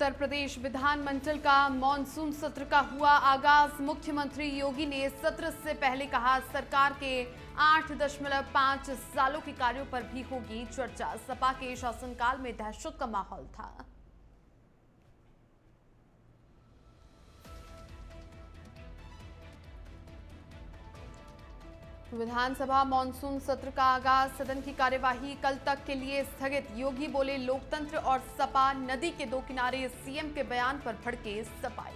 उत्तर प्रदेश विधानमंडल का मॉनसून सत्र का हुआ आगाज। मुख्यमंत्री योगी ने सत्र से पहले कहा, सरकार के 8.5 सालों के कार्यों पर भी होगी चर्चा। सपा के शासनकाल में दहशत का माहौल था। विधानसभा मॉनसून सत्र का आगाज। सदन की कार्यवाही कल तक के लिए स्थगित। योगी बोले, लोकतंत्र और सपा नदी के दो किनारे। सीएम के बयान पर भड़के सपाई।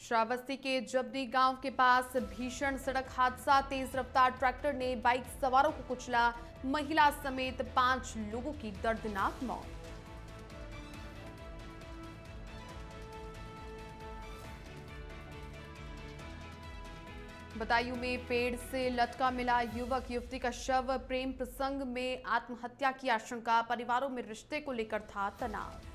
श्रावस्ती के जबदी गांव के पास भीषण सड़क हादसा। तेज रफ्तार ट्रैक्टर ने बाइक सवारों को कुचला। महिला समेत 5 लोगों की दर्दनाक मौत। बदायूं में पेड़ से लटका मिला युवक युवती का शव। प्रेम प्रसंग में आत्महत्या की आशंका। परिवारों में रिश्ते को लेकर था तनाव।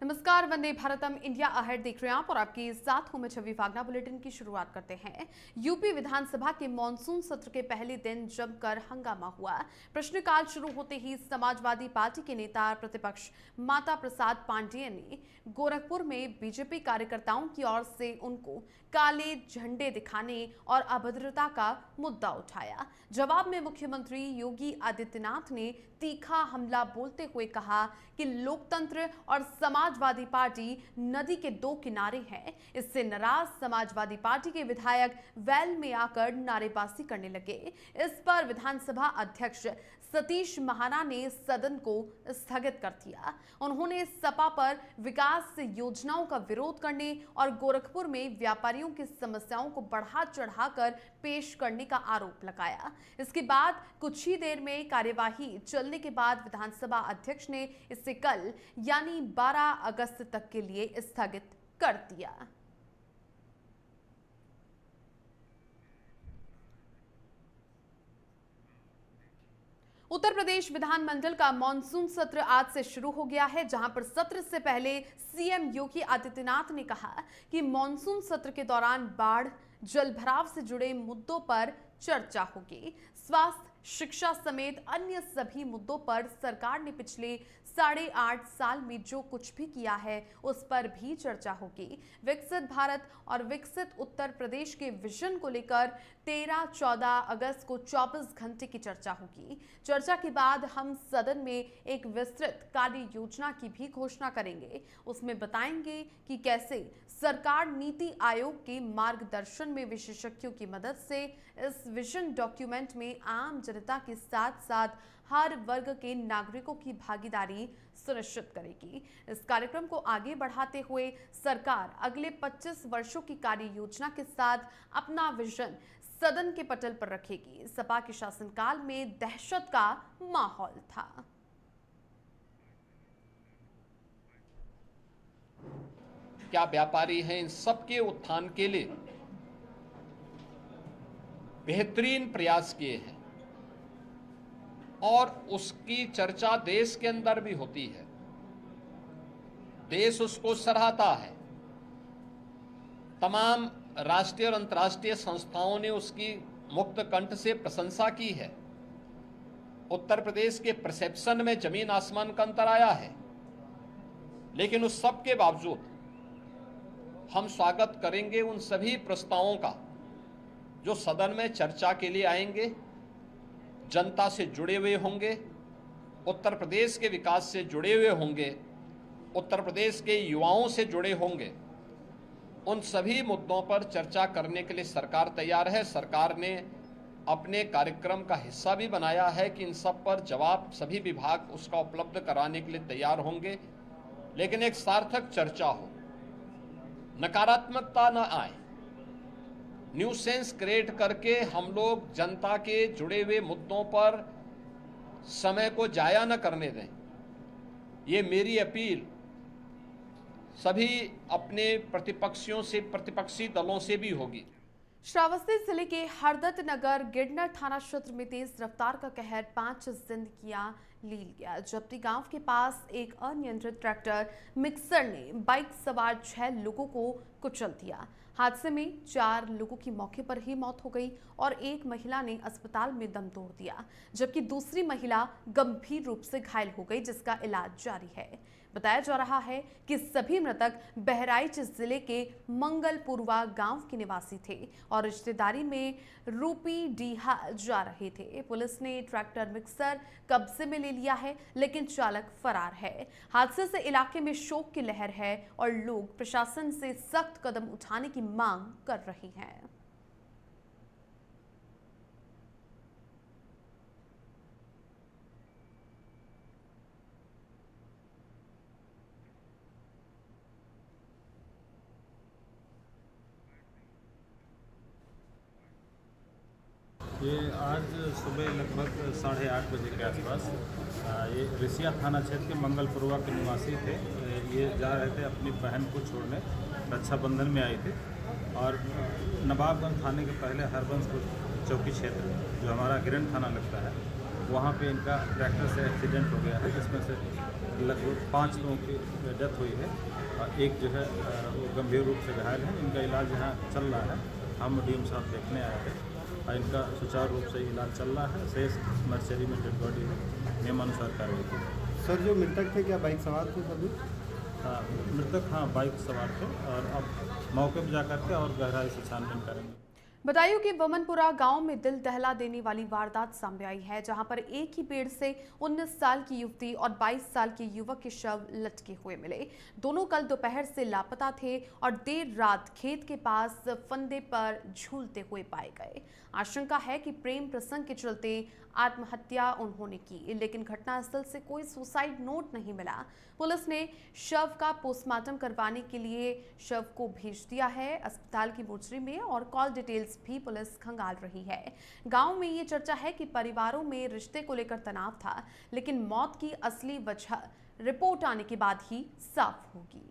नमस्कार, वंदे भारतम इंडिया अहेड देख रहे हैं आप और आपके साथ हूं मैं छवि फागना। बुलेटिन की शुरुआत करते हैं। यूपी विधानसभा के मॉनसून सत्र के पहले दिन जमकर हंगामा हुआ। प्रश्नकाल शुरू होते ही समाजवादी पार्टी के नेता प्रतिपक्ष माता प्रसाद पांडेय ने गोरखपुर में बीजेपी कार्यकर्ताओं की ओर से उनको काले झंडे दिखाने और अभद्रता का मुद्दा उठाया। जवाब में मुख्यमंत्री योगी आदित्यनाथ ने तीखा हमला बोलते हुए कहा कि लोकतंत्र और समाजवादी पार्टी नदी के दो किनारे हैं। इससे नाराज समाजवादी पार्टी के विधायक वैल में आकर नारेबाजी करने लगे। इस पर विधानसभा अध्यक्ष सतीश महाना ने सदन को स्थगित कर दिया। उन्होंने सपा पर विकास योजनाओं का विरोध करने और गोरखपुर में व्यापारियों की समस्याओं को बढ़ा चढ़ाकर पेश करने का आरोप लगाया। इसके बाद कुछ ही देर में कार्यवाही चलने के बाद विधानसभा अध्यक्ष ने इसे कल यानी 12 अगस्त तक के लिए स्थगित कर दिया। उत्तर प्रदेश विधानमंडल का मॉनसून सत्र आज से शुरू हो गया है, जहां पर सत्र से पहले सीएम योगी आदित्यनाथ ने कहा कि मॉनसून सत्र के दौरान बाढ़, जलभराव से जुड़े मुद्दों पर चर्चा होगी। स्वास्थ्य, शिक्षा समेत अन्य सभी मुद्दों पर सरकार ने पिछले 8.5 साल में जो कुछ भी किया है उस पर भी चर्चा होगी। विकसित भारत और विकसित उत्तर प्रदेश के विजन को लेकर 13-14 अगस्त को 24 घंटे की चर्चा होगी। चर्चा के बाद हम सदन में एक विस्तृत कार्य योजना की भी घोषणा करेंगे। उसमें बताएंगे कि कैसे सरकार नीति आयोग के मार्गदर्शन में विशेषज्ञों की मदद से इस विजन डॉक्यूमेंट में आम जनता के साथ साथ हर वर्ग के नागरिकों की भागीदारी सुनिश्चित करेगी। इस कार्यक्रम को आगे बढ़ाते हुए सरकार अगले 25 वर्षों की कार्य योजना के साथ अपना विजन सदन के पटल पर रखेगी। सपा के शासनकाल में दहशत का माहौल था। क्या व्यापारी हैं, इन सबके उत्थान के लिए बेहतरीन प्रयास किए हैं और उसकी चर्चा देश के अंदर भी होती है। देश उसको सराहता है। तमाम राष्ट्रीय और अंतर्राष्ट्रीय संस्थाओं ने उसकी मुक्त कंठ से प्रशंसा की है। उत्तर प्रदेश के परसेप्शन में जमीन आसमान का अंतर आया है, लेकिन उस सब के बावजूद हम स्वागत करेंगे उन सभी प्रस्तावों का जो सदन में चर्चा के लिए आएंगे, जनता से जुड़े हुए होंगे, उत्तर प्रदेश के विकास से जुड़े हुए होंगे, उत्तर प्रदेश के युवाओं से जुड़े होंगे। उन सभी मुद्दों पर चर्चा करने के लिए सरकार तैयार है। सरकार ने अपने कार्यक्रम का हिस्सा भी बनाया है कि इन सब पर जवाब सभी विभाग उसका उपलब्ध कराने के लिए तैयार होंगे, लेकिन एक सार्थक चर्चा हो, नकारात्मकता न आए। न्यूसेंस क्रिएट करके हम लोग जनता के जुड़े हुए मुद्दों पर समय को जाया न करने दें। ये मेरी अपील सभी अपने प्रतिपक्षियों से, प्रतिपक्षी दलों से भी होगी। श्रावस्ती जिले के हरदत्त नगर गिरनर थाना क्षेत्र में तेज रफ्तार का कहर 5 जिंदगियां ले गया। जबकि गांव के पास एक अनियंत्रित ट्रैक्टर मिक्सर ने बाइक सवार 6 लोगों को कुचल दिया। हादसे में 4 लोगों की मौके पर ही मौत हो गई और एक महिला ने अस्पताल में दम तोड़ दिया, जबकि दूसरी महिला गंभीर रूप से घायल हो गई, जिसका इलाज जारी है। बताया जा रहा है कि सभी मृतक बहराइच जिले के मंगलपुरवा गांव के निवासी थे और रिश्तेदारी में रूपी डीहा जा रहे थे। पुलिस ने ट्रैक्टर मिक्सर कब्जे में ले लिया है, लेकिन चालक फरार है। हादसे से इलाके में शोक की लहर है और लोग प्रशासन से सख्त कदम उठाने की मांग कर रहे हैं। ये आज सुबह लगभग 8:30 बजे के आसपास ये रिसिया थाना क्षेत्र के मंगलपुरवा के निवासी थे। ये जा रहे थे अपनी बहन को छोड़ने, रक्षाबंधन में आए थे और नवाबगंज थाने के पहले हरबंसपुर चौकी क्षेत्र जो हमारा गिरन थाना लगता है, वहाँ पे इनका ट्रैक्टर से एक्सीडेंट हो गया है, जिसमें से लगभग 5 लोगों की डेथ हुई है और एक जो है वो गंभीर रूप से घायल है। इनका इलाज यहाँ चल रहा है। हम डीएम साहब देखने आए थे और इनका सुचारू रूप से इलाज चल रहा है। शेष मर्चरी में डेड बॉडी है, नियमानुसार कार्रवाई की। सर, जो मृतक थे क्या बाइक सवार थे सभी? मृतक हाँ बाइक सवार थे और अब मौके पर जाकर के और गहराई से छानबीन करेंगे। बदायूं के वमनपुरा गांव में दिल दहला देने वाली वारदात सामने आई है, जहां पर एक ही पेड़ से 19 साल की युवती और 22 साल के युवक के शव लटके हुए मिले। दोनों कल दोपहर से लापता थे और देर रात खेत के पास फंदे पर झूलते हुए पाए गए। आशंका है कि प्रेम प्रसंग के चलते आत्महत्या उन्होंने की, लेकिन घटनास्थल से कोई सुसाइड नोट नहीं मिला। पुलिस ने शव का पोस्टमार्टम करवाने के लिए शव को भेज दिया है अस्पताल की मोर्चरी में और कॉल डिटेल्स भी पुलिस खंगाल रही है। गांव में ये चर्चा है कि परिवारों में रिश्ते को लेकर तनाव था, लेकिन मौत की असली वजह रिपोर्ट आने के बाद ही साफ होगी।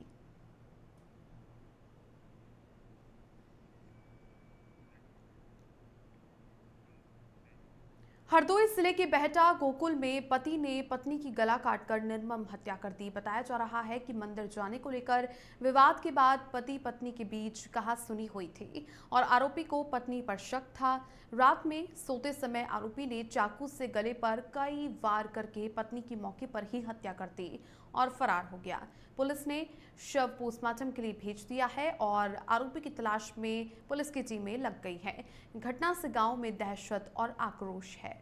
हरदोई जिले के बेहटा गोकुल में पति ने पत्नी की गला काटकर निर्मम हत्या कर दी। बताया जा रहा है कि मंदिर जाने को लेकर विवाद के बाद पति पत्नी के बीच कहासुनी हुई थी और आरोपी को पत्नी पर शक था। रात में सोते समय आरोपी ने चाकू से गले पर कई वार करके पत्नी की मौके पर ही हत्या कर दी और फरार हो गया। पुलिस ने शव पोस्टमार्टम के लिए भेज दिया है और आरोपी की तलाश में पुलिस की टीमें लग गई हैं। घटना से गांव में दहशत और आक्रोश है।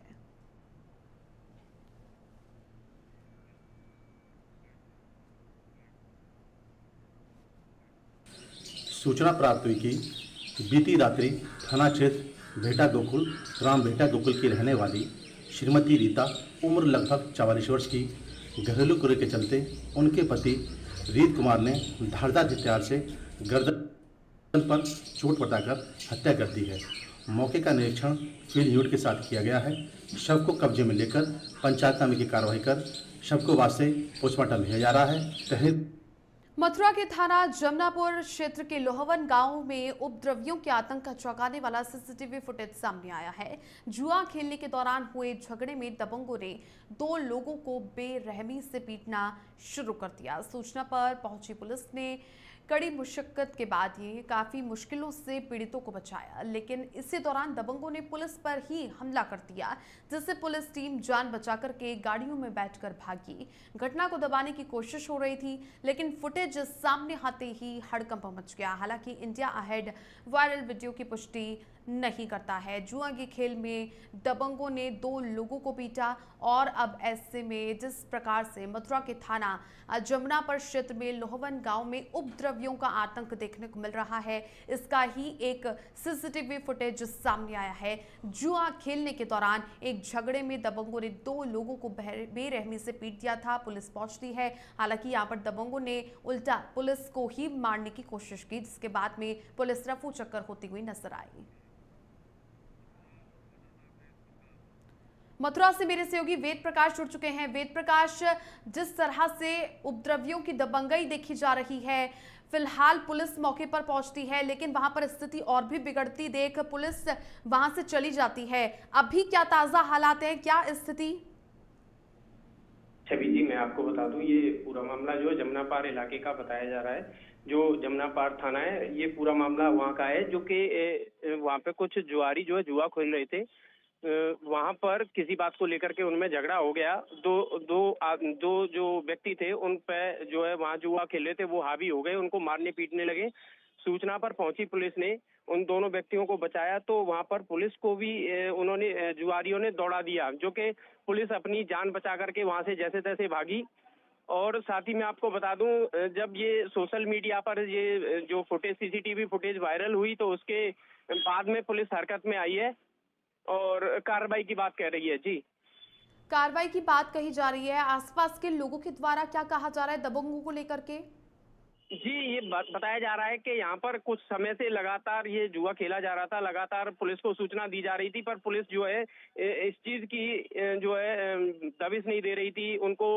सूचना प्राप्त हुई कि बीती रात्रि थाना क्षेत्र भेटा गोकुल ग्राम भेटा गोकुल की रहने वाली श्रीमती रीता उम्र लगभग 44 वर्ष की घरेलू कुरे के चलते उनके पति रीत कुमार ने धारदार हथियार से गर्दन पर चोट बताकर हत्या कर दी है। मौके का निरीक्षण फील्ड यूनिट के साथ किया गया है। शव को कब्जे में लेकर पंचायतनामे की कार्रवाई कर शव को वास्ते पोस्टमार्टम भेजा जा रहा है। मथुरा के थाना जमनापुर क्षेत्र के लोहवन गांव में उपद्रवियों के आतंक का चौंकाने वाला सीसीटीवी फुटेज सामने आया है। जुआ खेलने के दौरान हुए झगड़े में दबंगों ने 2 लोगों को बेरहमी से पीटना शुरू कर दिया। सूचना पर पहुंची पुलिस ने कड़ी मुशक्कत के बाद ये काफी मुश्किलों से पीड़ितों को बचाया, लेकिन इसी दौरान दबंगों ने पुलिस पर ही हमला कर दिया, जिससे पुलिस टीम जान बचाकर के गाड़ियों में बैठकर भागी। घटना को दबाने की कोशिश हो रही थी, लेकिन फुटेज सामने आते ही हड़कंप मच गया। हालांकि इंडिया अहेड वायरल वीडियो की पुष्टि नहीं करता है। जुआ के खेल में दबंगों ने 2 लोगों को पीटा और अब ऐसे में जिस प्रकार से मथुरा के थाना जमुनापुर क्षेत्र में लोहवन गांव में उपद्रवियों का आतंक देखने को मिल रहा है, इसका ही एक सीसीटीवी फुटेज सामने आया है। जुआ खेलने के दौरान एक झगड़े में दबंगों ने 2 लोगों को बेरहमी से पीट दिया था। पुलिस पहुंचती है, हालांकि यहाँ पर दबंगों ने उल्टा पुलिस को ही मारने की कोशिश की, जिसके बाद में पुलिस रफू चक्कर होती हुई नजर आई। मथुरा से मेरे सहयोगी वेद प्रकाश जुड़ चुके हैं। वेद प्रकाश, जिस तरह से उपद्रवियों की दबंगई देखी जा रही है, फिलहाल पुलिस मौके पर पहुंचती है, लेकिन वहां पर स्थिति और भी बिगड़ती देख पुलिस वहां से चली जाती है। अभी क्या ताजा हालात हैं, क्या स्थिति? छवि जी, मैं आपको बता दूं, ये पूरा मामला जो है जमुनापार इलाके का बताया जा रहा है। जो जमुनापार थाना है, ये पूरा मामला वहाँ का है, जो कि वहाँ पे कुछ जुआरी जो है जुआ खेल रहे थे। वहाँ पर किसी बात को लेकर के उनमें झगड़ा हो गया। दो जो व्यक्ति थे उन पे जो है वहाँ जुआ खेल रहे थे, वो हावी हो गए, उनको मारने पीटने लगे। सूचना पर पहुंची पुलिस ने उन दोनों व्यक्तियों को बचाया, तो वहां पर पुलिस को भी उन्होंने जुआरियों ने दौड़ा दिया, जो कि पुलिस अपनी जान बचा करके वहां से जैसे तैसे भागी। और साथ ही मैं आपको बता दूं, जब ये सोशल मीडिया पर ये जो फुटेज, सीसीटीवी फुटेज वायरल हुई, तो उसके बाद में पुलिस हरकत में आई है और कार्रवाई की बात कह रही है। जी, कार्रवाई की बात कही जा रही है। आसपास के लोगों के द्वारा क्या कहा जा रहा है दबंगों को लेकर के? जी, ये बताया जा रहा है कि यहाँ पर कुछ समय से लगातार ये जुआ खेला जा रहा था। लगातार पुलिस को सूचना दी जा रही थी, पर पुलिस जो है इस चीज की जो है दबिश नहीं दे रही थी, उनको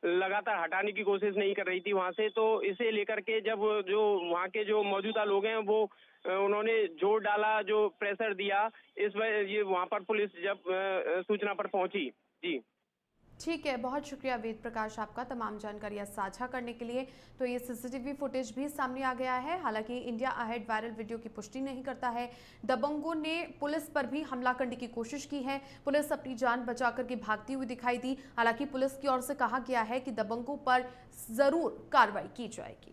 लगातार हटाने की कोशिश नहीं कर रही थी वहां से। तो इसे लेकर के जब जो वहाँ के जो मौजूदा लोग हैं वो उन्होंने जोर डाला, जो प्रेशर दिया, इस वजह ये वहाँ पर पुलिस जब सूचना पर पहुंची। जी, ठीक है, बहुत शुक्रिया वेद प्रकाश आपका तमाम जानकारियां साझा करने के लिए। तो ये सीसीटीवी फुटेज भी सामने आ गया है। हालांकि इंडिया अहेड वायरल वीडियो की पुष्टि नहीं करता है। दबंगों ने पुलिस पर भी हमला करने की कोशिश की है। पुलिस अपनी जान बचा करके भागती हुई दिखाई दी। हालांकि पुलिस की ओर से कहा गया है कि दबंगों पर जरूर कार्रवाई की जाएगी।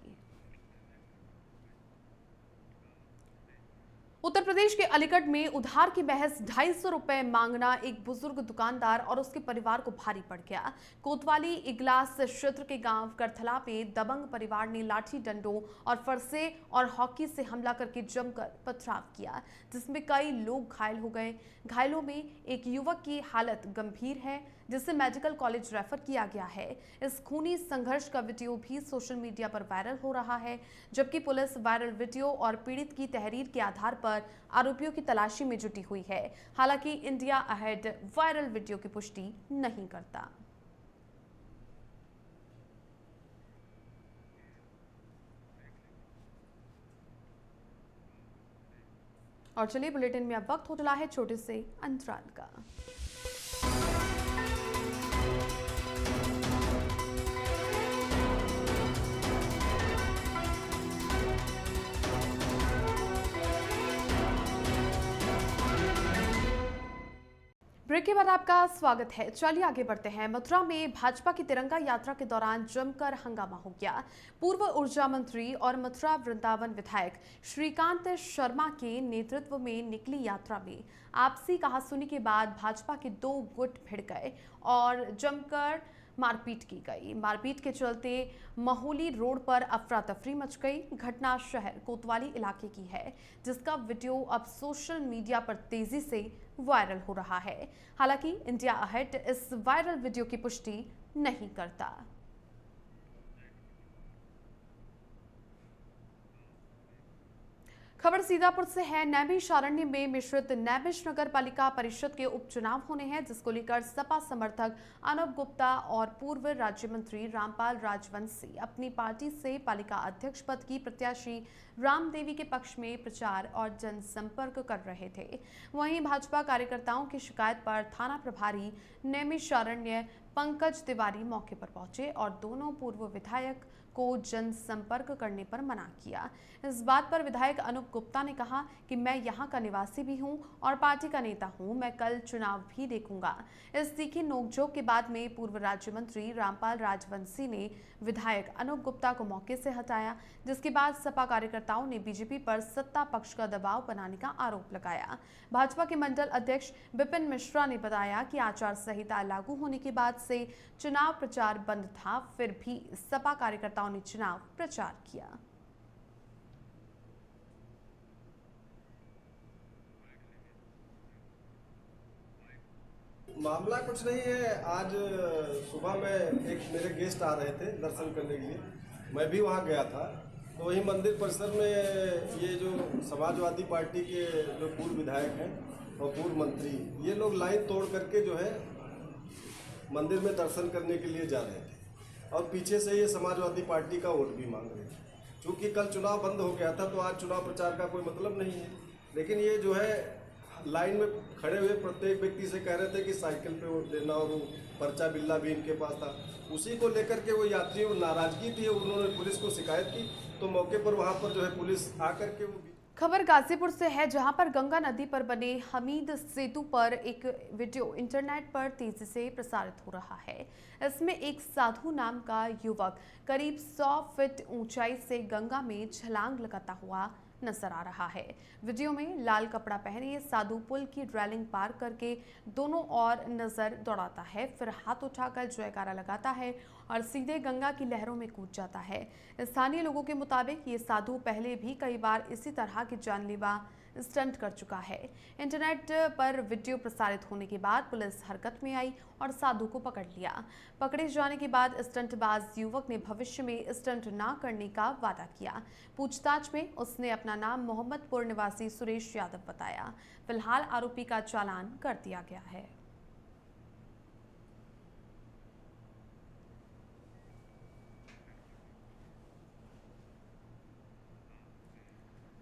उत्तर प्रदेश के अलीगढ़ में उधार की महज 250 रुपए मांगना एक बुजुर्ग दुकानदार और उसके परिवार को भारी पड़ गया। कोतवाली इगलास क्षेत्र के गांव करथला में दबंग परिवार ने लाठी डंडों और फरसे और हॉकी से हमला करके जमकर पथराव किया, जिसमें कई लोग घायल हो गए। घायलों में एक युवक की हालत गंभीर है, जिसे मेडिकल कॉलेज रेफर किया गया है। इस खूनी संघर्ष का वीडियो भी सोशल मीडिया पर वायरल हो रहा है, जबकि पुलिस वायरल वीडियो और पीड़ित की तहरीर के आधार पर आरोपियों की तलाशी में जुटी हुई है। हालांकि इंडिया अहेड वायरल वीडियो की पुष्टि नहीं करता। और चलिए बुलेटिन में अब वक्त हो चला है छोटे से अंतराल का। ब्रेक के बाद आपका स्वागत है। चलिए आगे बढ़ते हैं। मथुरा में भाजपा की तिरंगा यात्रा के दौरान जमकर हंगामा हो गया। पूर्व ऊर्जा मंत्री और मथुरा वृंदावन विधायक श्रीकांत शर्मा के नेतृत्व में निकली यात्रा में आपसी कहासुनी के बाद भाजपा के 2 गुट भिड़ गए और जमकर मारपीट की गई। मारपीट के चलते महोली रोड पर अफरा तफरी मच गई। घटना शहर कोतवाली इलाके की है, जिसका वीडियो अब सोशल मीडिया पर तेजी से वायरल हो रहा है। हालांकि इंडिया अहेड इस वायरल वीडियो की पुष्टि नहीं करता। खबर सीतापुर से है। नैमिषारण्य में मिश्रित नैमिष नगर पालिका परिषद के उपचुनाव होने हैं, जिसको लेकर सपा समर्थक अनूप गुप्ता और पूर्व राज्य मंत्री रामपाल राजवंशी अपनी पार्टी से पालिका अध्यक्ष पद की प्रत्याशी रामदेवी के पक्ष में प्रचार और जनसंपर्क कर रहे थे। वहीं भाजपा कार्यकर्ताओं की शिकायत पर थाना प्रभारी नैमिषारण्य पंकज तिवारी मौके पर पहुंचे और दोनों पूर्व विधायक को जनसंपर्क करने पर मना किया। इस बात पर विधायक अनूप गुप्ता ने कहा कि मैं यहां का निवासी भी हूं और पार्टी का नेता हूं, मैं कल चुनाव भी देखूंगा। इस तीखी नोकझोंक के बाद में पूर्व राज्य मंत्री रामपाल राजवंशी ने विधायक अनूप गुप्ता को मौके से हटाया, जिसके बाद सपा कार्यकर्ताओं ने बीजेपी पर सत्ता पक्ष का दबाव बनाने का आरोप लगाया। भाजपा के मंडल अध्यक्ष विपिन मिश्रा ने बताया कि आचार संहिता लागू होने के बाद से चुनाव प्रचार बंद था, फिर भी सपा कार्यकर्ताओं ने चुनाव प्रचार किया। मामला कुछ नहीं है। आज सुबह में एक मेरे गेस्ट आ रहे थे दर्शन करने के लिए, मैं भी वहाँ गया था। तो वही मंदिर परिसर में ये जो समाजवादी पार्टी के जो पूर्व विधायक हैं और पूर्व मंत्री, ये लोग लाइन तोड़ करके जो है मंदिर में दर्शन करने के लिए जा रहे थे और पीछे से ये समाजवादी पार्टी का वोट भी मांग रहे थे। चूंकि कल चुनाव बंद हो गया था तो आज चुनाव प्रचार का कोई मतलब नहीं है। लेकिन ये जो है लाइन में खड़े हुए प्रत्येक व्यक्ति से कह रहे थे कि साइकिल पे वोट देना, और वो पर्चा बिल्ला भी इनके पास था। उसी को लेकर के वो यात्रियों नाराजगी थी, उन्होंने पुलिस को शिकायत की तो मौके पर वहाँ पर जो है पुलिस आकर के वो। खबर गाजीपुर से है, जहां पर गंगा नदी पर बने हमीद सेतु पर एक वीडियो इंटरनेट पर तेजी से प्रसारित हो रहा है। इसमें एक साधु नाम का युवक करीब 100 फीट ऊंचाई से गंगा में छलांग लगाता हुआ नजर आ रहा है। वीडियो में लाल कपड़ा पहने ये साधु पुल की रेलिंग पार करके दोनों ओर नजर दौड़ाता है, फिर हाथ उठाकर जयकारा लगाता है और सीधे गंगा की लहरों में कूद जाता है। स्थानीय लोगों के मुताबिक ये साधु पहले भी कई बार इसी तरह के जानलेवा स्टंट कर चुका है। इंटरनेट पर वीडियो प्रसारित होने के बाद पुलिस हरकत में आई और साधु को पकड़ लिया। पकड़े जाने के बाद स्टंटबाज युवक ने भविष्य में स्टंट ना करने का वादा किया। पूछताछ में उसने अपना नाम मोहम्मदपुर निवासी सुरेश यादव बताया। फिलहाल आरोपी का चालान कर दिया गया है।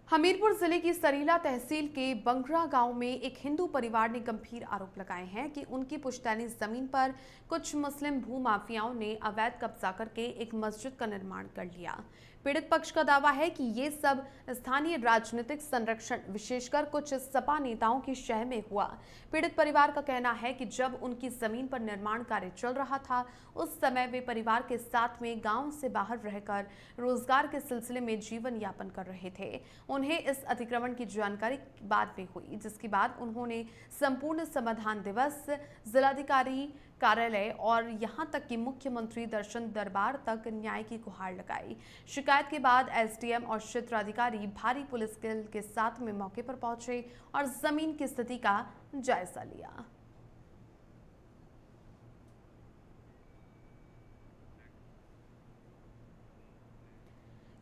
हमीरपुर जिले की सरीला तहसील के बंगरा गांव में एक हिंदू परिवार ने गंभीर आरोप लगाए हैं कि उनकी पुश्तैनी जमीन पर कुछ मुस्लिम भूमाफियाओं ने अवैध कब्जा करके एक मस्जिद का निर्माण कर लिया। पीड़ित पक्ष का दावा है कि ये सब स्थानीय राजनीतिक संरक्षण, विशेषकर कुछ सपा नेताओं की शह में हुआ। पीड़ित परिवार का कहना है कि जब उनकी जमीन पर निर्माण कार्य चल रहा था, उस समय वे परिवार के साथ में गांव से बाहर रहकर रोजगार के सिलसिले में जीवन यापन कर रहे थे। उन्हें इस अतिक्रमण की जानकारी बाद में हुई, जिसके बाद उन्होंने संपूर्ण समाधान दिवस, जिलाधिकारी कार्यालय और यहां तक कि मुख्यमंत्री दर्शन दरबार तक न्याय की गुहार लगाई। शिकायत के बाद एसडीएम और क्षेत्राधिकारी भारी पुलिस बल के साथ में मौके पर पहुंचे और जमीन की स्थिति का जायजा लिया।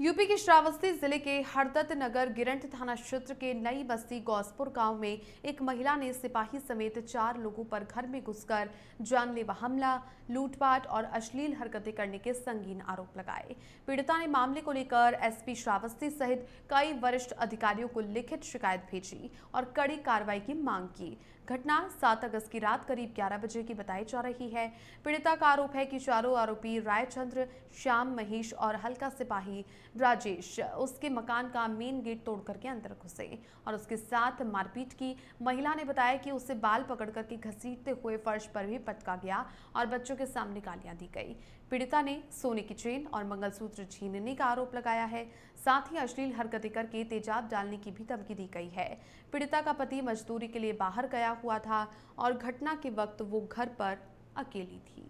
यूपी के श्रावस्ती जिले के हरदत्त नगर गिरंट थाना क्षेत्र के नई बस्ती गौसपुर गांव में एक महिला ने सिपाही समेत 4 लोगों पर घर में घुसकर जानलेवा हमला, लूटपाट और अश्लील हरकतें करने के संगीन आरोप लगाए। पीड़िता ने मामले को लेकर एसपी श्रावस्ती सहित कई वरिष्ठ अधिकारियों को लिखित शिकायत भेजी और कड़ी कार्रवाई की मांग की। घटना 7 अगस्त की रात करीब 11 बजे की बताई जा रही है। पीड़िता का आरोप है कि चारों आरोपी रायचंद्र, श्याम, महेश और हल्का सिपाही राजेश उसके मकान का मेन गेट तोड़ करके अंदर घुसे और उसके साथ मारपीट की। महिला ने बताया कि उसे बाल पकड़ करके घसीटते हुए फर्श पर भी पटका गया और बच्चों के सामने गालियां दी गई। पीड़िता ने सोने की चेन और मंगलसूत्र छीनने का आरोप लगाया है। साथ ही अश्लील हरकतें करके तेजाब डालने की भी धमकी दी गई है। पीड़िता का पति मजदूरी के लिए बाहर गया हुआ था और घटना के वक्त वो घर पर अकेली थी।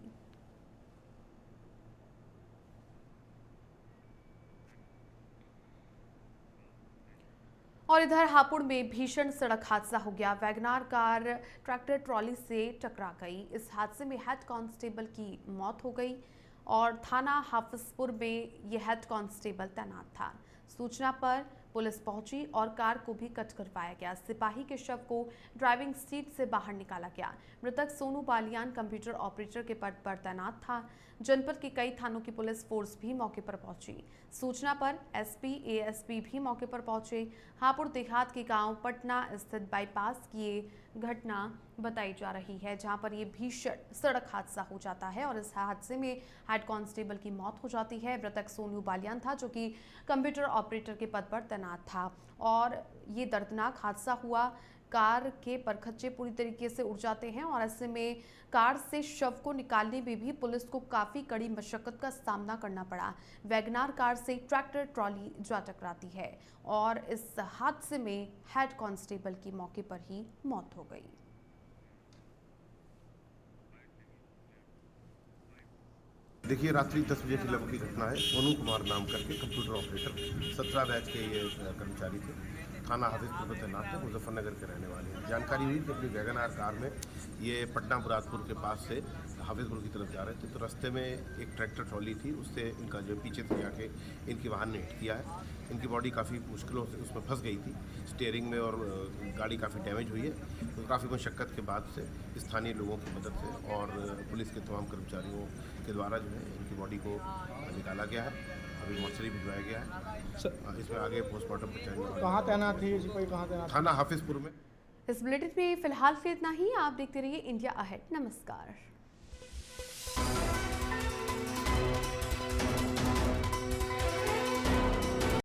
और इधर हापुड़ में भीषण सड़क हादसा हो गया। वैगनार कार ट्रैक्टर ट्रॉली से टकरा गई। इस हादसे में हेड कांस्टेबल की मौत हो गई और थाना हाफिजपुर में यह हेड कांस्टेबल तैनात था। सूचना पर पुलिस पहुंची और कार को भी कट करवाया गया। सिपाही के शव को ड्राइविंग सीट से बाहर निकाला गया। मृतक सोनू बालियान कंप्यूटर ऑपरेटर के पद पर तैनात था। जनपद के कई थानों की पुलिस फोर्स भी मौके पर पहुंची। सूचना पर एसपी, एएसपी भी मौके पर पहुंचे। हापुड़ देहात के गांव पटना स्थित बाईपास की ये घटना बताई जा रही है, जहां पर ये भीषण सड़क हादसा हो जाता है और इस हादसे में हेड कांस्टेबल की मौत हो जाती है। मृतक सोनू बालियान था, जो कि कंप्यूटर ऑपरेटर के पद पर तैनात था और ये दर्दनाक हादसा हुआ। कार के परखच्चे पूरी तरीके से उड़ जाते हैं और ऐसे में कार से शव को निकालने में भी पुलिस को काफ़ी कड़ी मशक्कत का सामना करना पड़ा। वैगनार कार से ट्रैक्टर ट्रॉली जा टकराती है और इस हादसे में हेड कांस्टेबल की मौके पर ही मौत हो गई। देखिए, रात्रि 10 बजे की लगभग की घटना है। सोनू कुमार नाम करके कंप्यूटर ऑपरेटर 17 बैच के ये कर्मचारी थे। थाना हाफिजपुर में तैनात थे, मुजफ्फरनगर के रहने वाले हैं। जानकारी हुई कि अपनी वैगनार कार में ये पटना मुरादपुर के पास से हाफिजपुर की तरफ जा रहे थे, तो रास्ते में एक ट्रैक्टर ट्रॉली थी, उससे इनका जो पीछे से जाके इनकी वाहन ने हिट किया है। इनकी बॉडी काफ़ी मुश्किलों से उसमें फंस गई थी स्टीयरिंग में और गाड़ी काफ़ी डैमेज हुई है। तो काफ़ी मशक्क़त के बाद से स्थानीय लोगों की मदद से और पुलिस के तमाम कर्मचारियों के द्वारा जो है इनकी बॉडी को निकाला गया है। अभी मोर्चरी भिजवाया गया है। इसमें आगे पोस्टमार्टम पहुँचाएंगे। कहाँ तैनात है ये सिपाही, कहाँ तैनात? थाना हाफिजपुर में। इस बुलेटिन में फिलहाल के इतना ही। आप देखते रहिए इंडिया अहेड। नमस्कार।